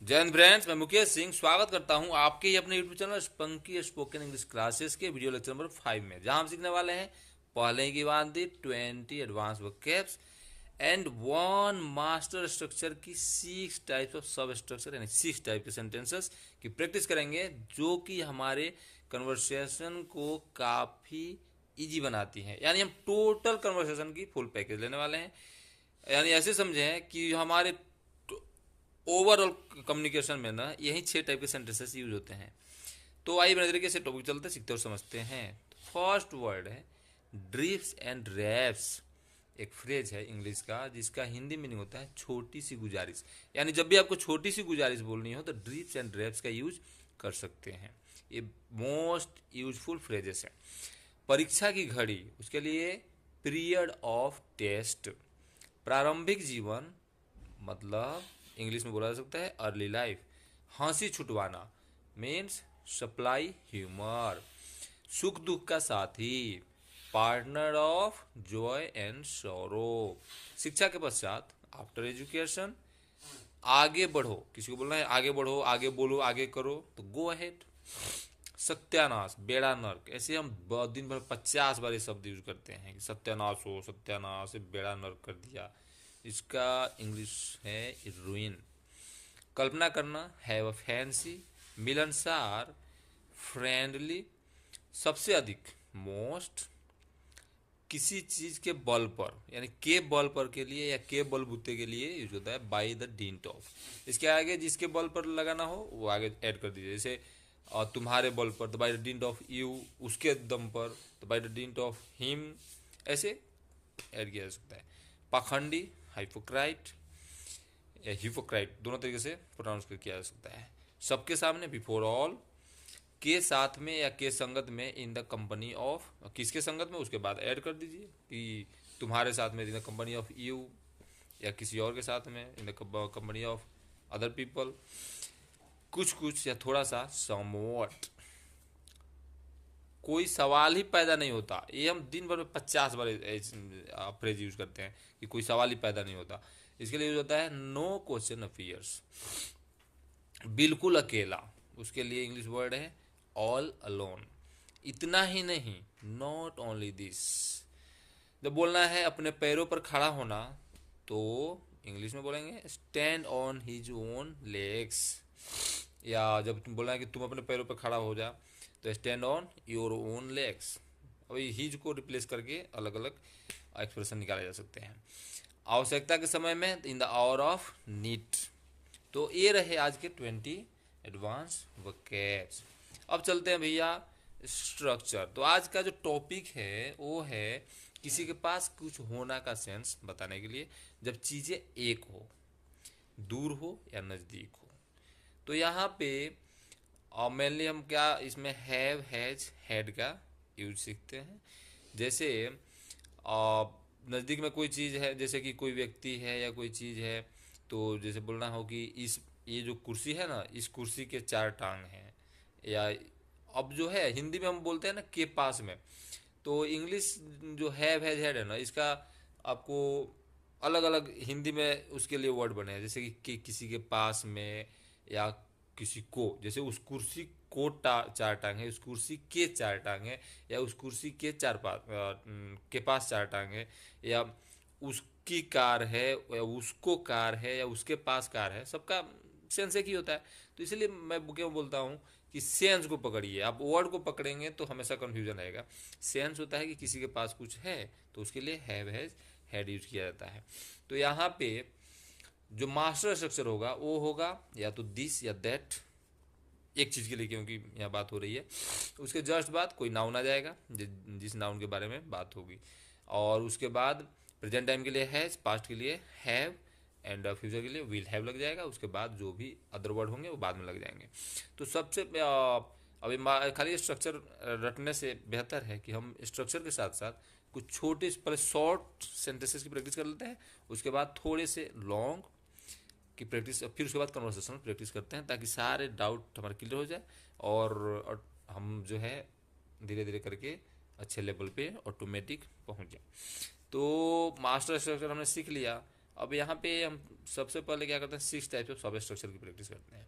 जय हिंद फ्रेंड्स, मैं मुकेश सिंह स्वागत करता हूं आपके ही अपने यूट्यूब चैनल पंकी स्पोकन इंग्लिश क्लासेस के वीडियो लेक्चर नंबर 5 में, जहां हम सीखने वाले हैं पहले की बांधी 20 advance vocabs and one master structure की 6 टाइप्स ऑफ सब स्ट्रक्चर यानी 6 टाइप के सेंटेंसेस की प्रैक्टिस करेंगे, जो कि हमारे कन्वर्सेशन को काफ़ी इजी बनाती हैं। यानी हम टोटल कन्वर्सेशन की फुल पैकेज लेने वाले हैं। यानी ऐसे समझें कि हमारे ओवरऑल कम्युनिकेशन में ना यही 6 टाइप के सेंटेंसेस यूज होते हैं। तो आइए मेरे तरीके से टॉपिक चलते सीखते और समझते हैं। फर्स्ट वर्ड है ड्रीफ्स एंड रैप्स। एक फ्रेज है इंग्लिश का जिसका हिंदी मीनिंग होता है छोटी सी गुजारिश। यानी जब भी आपको छोटी सी गुजारिश बोलनी हो तो ड्रीफ्स एंड रैप्स का यूज कर सकते हैं। ये मोस्ट यूजफुल फ्रेजेस हैं। परीक्षा की घड़ी, उसके लिए पीरियड ऑफ टेस्ट। प्रारंभिक जीवन मतलब इंग्लिश में बोला जा सकता है अर्ली लाइफ। हंसी छुटवाना मीन्स सप्लाई ह्यूमर। सुख दुख का साथी, partner of Joy and sorrow. शिक्षा के पश्चात आफ्टर एजुकेशन, आगे बढ़ो, किसी को बोलना है आगे बढ़ो, आगे बोलो, आगे करो तो गो अहेड। सत्यानाश, बेड़ा नर्क, ऐसे हम दिन भर 50 बार ये शब्द यूज करते हैं कि सत्यानाश हो, सत्यानाश बेड़ा नर्क कर दिया। इसका इंग्लिश है रुइन। कल्पना करना, हैव अ फैंसी। मिलनसार, फ्रेंडली। सबसे अधिक, मोस्ट। किसी चीज के बल पर यानी के बल पर के लिए या के बलबूते के लिए यूज होता है बाई द डिंट ऑफ। इसके आगे जिसके बल पर लगाना हो वो आगे ऐड कर दीजिए। जैसे तुम्हारे बल पर तो by the didn't of you, उसके दम पर तो by the didn't of him, ऐसे ऐड किया जा सकता है। पाखंडी, हाइपोक्राइट या हिपोक्राइट, दोनों तरीके से प्रोनाउंस किया जा सकता है। सबके सामने, बिफोर ऑल। के साथ में या के संगत में, इन द कंपनी ऑफ। किसके संगत में, उसके बाद ऐड कर दीजिए कि तुम्हारे साथ में, in the company of you, या किसी और के साथ में, in the company of other people. कुछ कुछ या थोड़ा सा, समवट। कोई सवाल ही पैदा नहीं होता, ये हम दिन भर में 50 बार फ्रेज यूज करते हैं कि कोई सवाल ही पैदा नहीं होता। इसके लिए यूज होता है नो क्वेश्चन अपियर्स। बिल्कुल अकेला, उसके लिए इंग्लिश वर्ड है ऑल अलोन। इतना ही नहीं, नॉट ओनली दिस। जब बोलना है अपने पैरों पर खड़ा होना तो इंग्लिश में बोलेंगे stand on his own legs. या जब तुम बोलना है कि तुम अपने पैरों पर खड़ा हो जा तो stand on your own legs. अभी हिज को रिप्लेस करके अलग अलग एक्सप्रेशन निकाले जा सकते हैं। आवश्यकता के समय में, in the hour of need. तो ये रहे आज के 20 एडवांस वोकैब्स। अब चलते हैं भैया स्ट्रक्चर। तो आज का जो टॉपिक है वो है किसी के पास कुछ होना का सेंस बताने के लिए जब चीज़ें एक हो, दूर हो या नज़दीक हो। तो यहाँ पे मेनली हम क्या इसमें हैव, हैज, हैड का यूज सीखते हैं। जैसे नज़दीक में कोई चीज़ है, जैसे कि कोई व्यक्ति है या कोई चीज़ है, तो जैसे बोलना हो कि इस ये जो कुर्सी है ना, इस कुर्सी के 4 टांग हैं। या अब जो है हिंदी में हम बोलते हैं ना के पास में, तो इंग्लिश जो हैव, हैज, हैड है ना, इसका आपको अलग अलग हिंदी में उसके लिए वर्ड बने हैं। जैसे कि किसी के पास में, या किसी को, जैसे उस कुर्सी को 4 टांग है, उस कुर्सी के 4 टांग है, या उस कुर्सी के के पास 4 टांग है, या उसकी कार है, या उसको कार है, या उसके पास कार है। सबका सेंस एक ही होता है। तो इसलिए मैं क्यों बोलता हूँ कि सेंस को पकड़िए। आप वर्ड को पकड़ेंगे तो हमेशा कंफ्यूजन रहेगा। सेंस होता है कि किसी के पास कुछ है तो उसके लिए हैव, हैज, हैड यूज किया जाता है। तो यहाँ पे जो मास्टर स्ट्रक्चर होगा वो होगा या तो दिस या दैट, एक चीज़ के लिए, क्योंकि यहाँ बात हो रही है। उसके जस्ट बाद कोई नाउन आ जाएगा जिस नाउन के बारे में बात होगी। और उसके बाद प्रेजेंट टाइम के लिए हैज, पास्ट के लिए हैव, एंड फ्यूचर के लिए विल हैव लग जाएगा। उसके बाद जो भी अदर वर्ड होंगे वो बाद में लग जाएंगे। तो सबसे अभी खाली स्ट्रक्चर रटने से बेहतर है कि हम स्ट्रक्चर के साथ साथ कुछ छोटे पहले शॉर्ट सेंटेंसेस की प्रैक्टिस कर लेते हैं, उसके बाद थोड़े से लॉन्ग की प्रैक्टिस, फिर उसके बाद कन्वर्सेशनल प्रैक्टिस करते हैं, ताकि सारे डाउट हमारे क्लियर हो जाए और हम जो है धीरे धीरे करके अच्छे लेवल पे ऑटोमेटिक पहुंच जाए। तो मास्टर स्ट्रक्चर हमने सीख लिया। अब यहाँ पे हम सबसे पहले क्या करते हैं, 6 टाइप्स ऑफ सब स्ट्रक्चर की प्रैक्टिस करते हैं।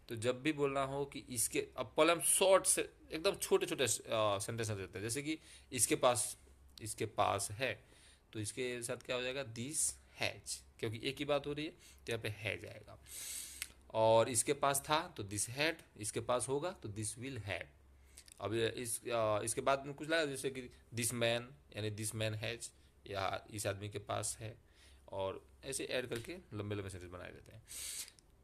तो जब भी बोलना हो कि इसके, अब पहले हम शॉर्ट से एकदम छोटे छोटे सेंटेंस देते हैं, जैसे कि इसके पास है, तो इसके साथ क्या हो जाएगा, दिस हैज, क्योंकि एक ही बात हो रही है तो यहाँ पे हैज आएगा। और इसके पास था तो दिस हैड, इसके पास होगा तो दिस विल हैव। अब इसके बाद में कुछ लगा, जैसे कि दिस मैन, यानी दिस मैन हैज, या इस आदमी के पास है, और ऐसे ऐड करके लंबे लंबे सेंटेंस बनाए जाते हैं।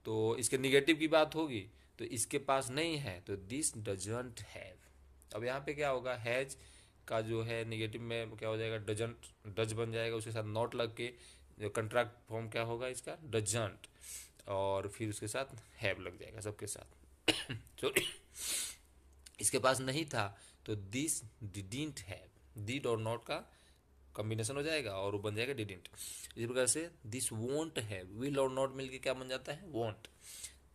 तो इसके निगेटिव की बात होगी तो इसके पास नहीं है तो दिस डजंट हैव। अब यहाँ पे क्या होगा, हैज का जो है निगेटिव में क्या हो जाएगा, डजंट, डज बन जाएगा, उसके साथ नॉट लग के जो कंट्रैक्ट फॉर्म क्या होगा इसका, डजंट, और फिर उसके साथ हैव लग जाएगा सबके साथ। सॉरी, इसके पास नहीं था तो दिस डिडंट हैव, डिड और नॉट का कॉम्बिनेशन हो जाएगा और वो बन जाएगा डिडंट। इसी प्रकार से दिस वोंट हैव, विल और नॉट मिलके क्या बन जाता है, वोंट।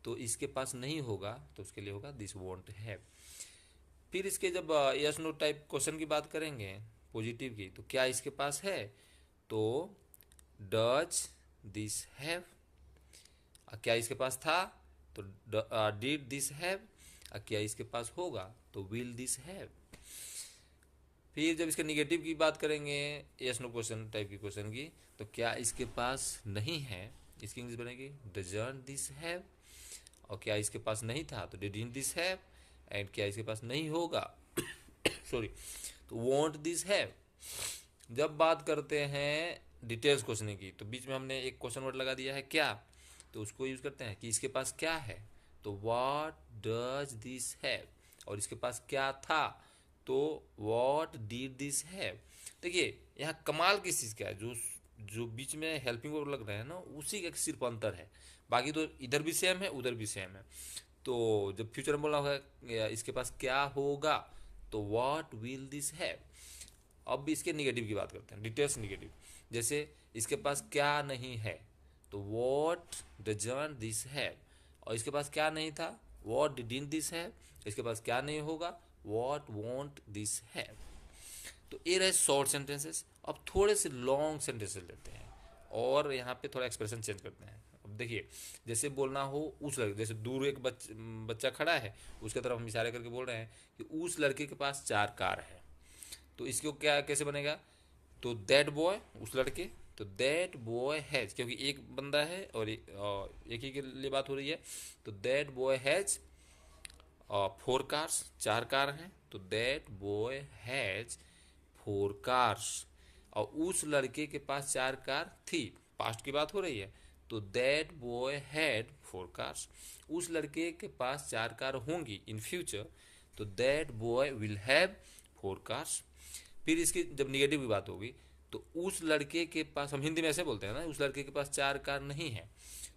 तो इसके पास नहीं होगा तो उसके लिए होगा दिस वोंट हैव। फिर इसके जब यस नो टाइप क्वेश्चन की बात करेंगे पॉजिटिव की, तो क्या इसके पास है, तो डज दिस हैव। क्या इसके पास था तो डिड दिस हैव। क्या इसके पास होगा तो विल दिस हैव। फिर जब इसके निगेटिव की बात करेंगे यस नो क्वेश्चन टाइप की क्वेश्चन की, तो क्या इसके पास नहीं है, इसकी इंग्लिश बनेगी डजंट दिस हैव। और क्या इसके पास नहीं था तो डिडंट दिस हैव। एंड क्या इसके पास नहीं होगा सॉरी, तो वोंट दिस हैव। जब बात करते हैं डिटेल्स क्वेश्चन की, तो बीच में हमने एक क्वेश्चन वर्ड लगा दिया है क्या, तो उसको यूज करते हैं कि इसके पास क्या है, तो व्हाट डज दिस हैव। और इसके पास क्या था तो व्हाट डिड दिस हैव। देखिए यहाँ कमाल किस चीज़ का है, जो जो बीच में हेल्पिंग वर्ब लग रहे हैं ना, उसी का सिर्फ अंतर है, बाकी तो इधर भी सेम है उधर भी सेम है। तो जब फ्यूचर में बोला होगा इसके पास क्या होगा तो व्हाट विल दिस हैव। अब इसके निगेटिव की बात करते हैं, डिटेल्स निगेटिव। जैसे इसके पास क्या नहीं है तो व्हाट डजंट दिस हैव। और इसके पास क्या नहीं था, व्हाट डिडंट दिस हैव। इसके पास क्या नहीं होगा, व्हाट वोंट दिस हैव। तो ये रहे शॉर्ट सेंटेंसेस। अब थोड़े से लॉन्ग सेंटेंसेस लेते हैं और यहाँ पे थोड़ा एक्सप्रेशन चेंज करते हैं। अब देखिए, जैसे बोलना हो उस लड़के, जैसे दूर एक बच्चा खड़ा है, उसके तरफ हम इशारे करके बोल रहे हैं कि उस लड़के के पास 4 कार है, तो इसको क्या कैसे बनेगा, तो दैट बॉय, उस लड़के, तो दैट बॉय हैज, क्योंकि एक बंदा है और एक ही के लिए बात हो रही है, तो that boy has 4 cars, 4 car हैं, तो दैट बॉय हैज 4 कार्स। और उस लड़के के पास 4 कार थी, पास्ट की बात हो रही है, तो दैट बॉय हैड 4 कार्स। उस लड़के के पास 4 कार होंगी इन फ्यूचर, तो that boy will have 4 cars. फिर इसकी जब निगेटिव की बात होगी तो उस लड़के के पास, हम हिंदी में ऐसे बोलते हैं ना, उस लड़के के पास 4 कार नहीं है,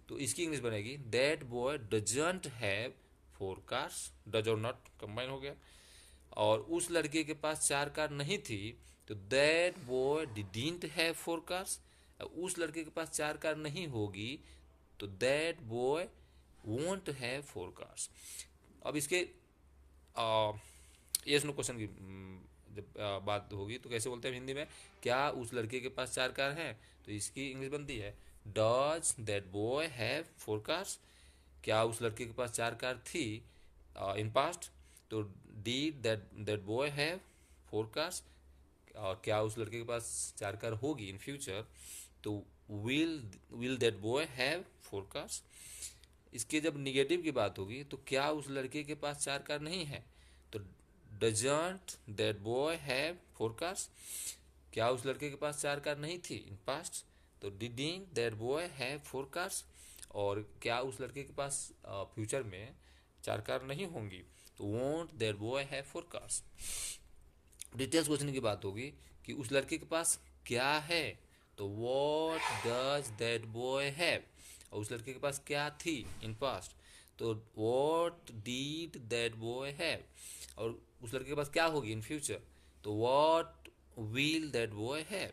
तो इसकी इंग्लिश बनेगी that boy doesn't have 4 cars, does और नॉट कंबाइन हो गया। और उस लड़के के पास 4 कार नहीं थी तो that boy didn't have 4 cars. उस लड़के के पास 4 कार नहीं होगी तो that boy won't have 4 cars. अब इसके यस नो क्वेश्चन की जब बात होगी तो कैसे बोलते हैं हिंदी में, क्या उस लड़के के पास 4 कार हैं, तो इसकी इंग्लिश बनती है does that boy have 4 cars. क्या उस लड़के के पास 4 कार थी इन पास्ट, तो did that boy have 4 cars. और क्या उस लड़के के पास 4 कार होगी इन फ्यूचर, तो will that boy have 4 cars. इसके जब निगेटिव की बात होगी तो क्या उस लड़के के पास 4 कार नहीं है, तो doesn't that boy have 4 cars. क्या उस लड़के के पास 4 कार नहीं थी इन पास्ट, तो didn't that boy have 4 cars. और क्या उस लड़के के पास फ्यूचर में 4 कार नहीं होंगी, तो won't that boy have 4 cars. Details question की बात होगी कि उस लड़के के पास क्या है, तो what does that boy have. और उस लड़के के पास क्या थी इन पास्ट, तो what did that boy have. और उस लड़के के पास क्या होगी इन फ्यूचर, तो what will that boy have.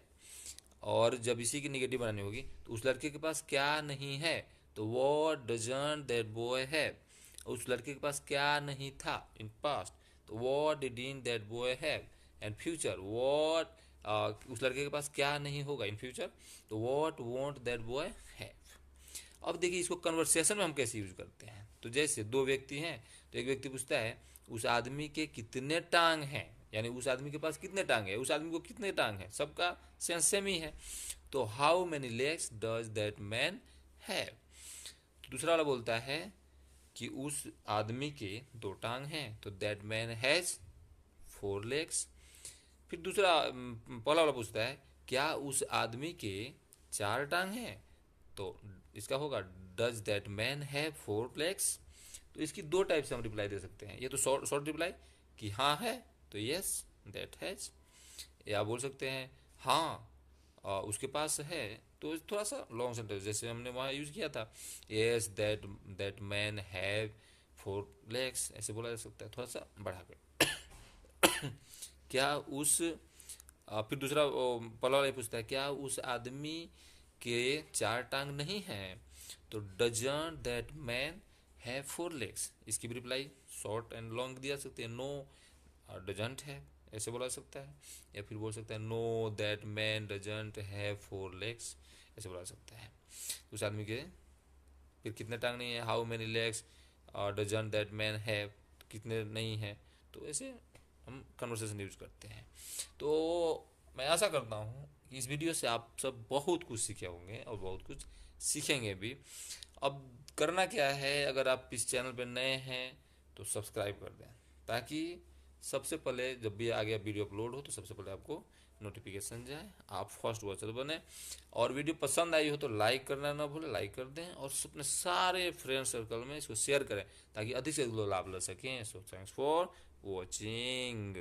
और जब इसी की निगेटिव बनानी होगी तो उस लड़के के पास क्या नहीं है, तो what doesn't that boy have. उस लड़के के पास क्या नहीं था इन पास्ट, तो what didn't that boy have. And future, what उस लड़के के पास क्या नहीं होगा इन फ्यूचर, तो what won't that boy have. अब देखिए इसको कन्वर्सेशन में हम कैसे यूज करते हैं। तो जैसे दो व्यक्ति हैं, तो एक व्यक्ति पूछता है उस आदमी के कितने टांग हैं, यानी उस आदमी के पास कितने टांग है, उस आदमी को कितने टांग है, सबका सेंस सेम ही है। तो how many legs does that man have. दूसरा वाला बोलता है कि उस आदमी के दो टांग हैं, तो दैट मैन हैज 4 legs। फिर दूसरा पहला वाला पूछता है क्या उस आदमी के 4 टांग हैं, तो इसका होगा does that man have 4 legs। तो इसकी दो टाइप से हम रिप्लाई दे सकते हैं। ये तो शॉर्ट शॉर्ट रिप्लाई कि हाँ है तो यस दैट हैज, या बोल सकते हैं हाँ उसके पास है, तो थोड़ा सा लॉन्ग सेंटेंस जैसे हमने वहाँ यूज किया था, yes that that man have 4 legs, ऐसे बोला जा सकता है थोड़ा सा बढ़ा कर। क्या उस फिर दूसरा पहला वाला ये पूछता है क्या उस आदमी के 4 टांग नहीं हैं, तो doesn't that man have 4 legs। इसकी भी रिप्लाई शॉर्ट एंड लॉन्ग दिया सकते हैं, नो डजंट है ऐसे बोला जा सकता है, या फिर बोल सकता है know that man doesn't have 4 legs, ऐसे बोला जा सकता है। उस आदमी के फिर कितने टांग नहीं है, how many legs doesn't that man have, कितने नहीं है, तो ऐसे हम कन्वर्सेशन यूज करते हैं। तो मैं आशा करता हूँ कि इस वीडियो से आप सब बहुत कुछ सीखे होंगे और बहुत कुछ सीखेंगे भी। अब करना क्या है, अगर आप इस चैनल पर नए हैं तो सब्सक्राइब कर दें, ताकि सबसे पहले जब भी आगे वीडियो अपलोड हो तो सबसे पहले आपको नोटिफिकेशन जाए, आप फर्स्ट वॉचर बने। और वीडियो पसंद आई हो तो लाइक करना ना भूलें, लाइक कर दें और अपने सारे फ्रेंड सर्कल में इसको शेयर करें ताकि अधिक से अधिक लोग लाभ ले सकें। So thanks for watching.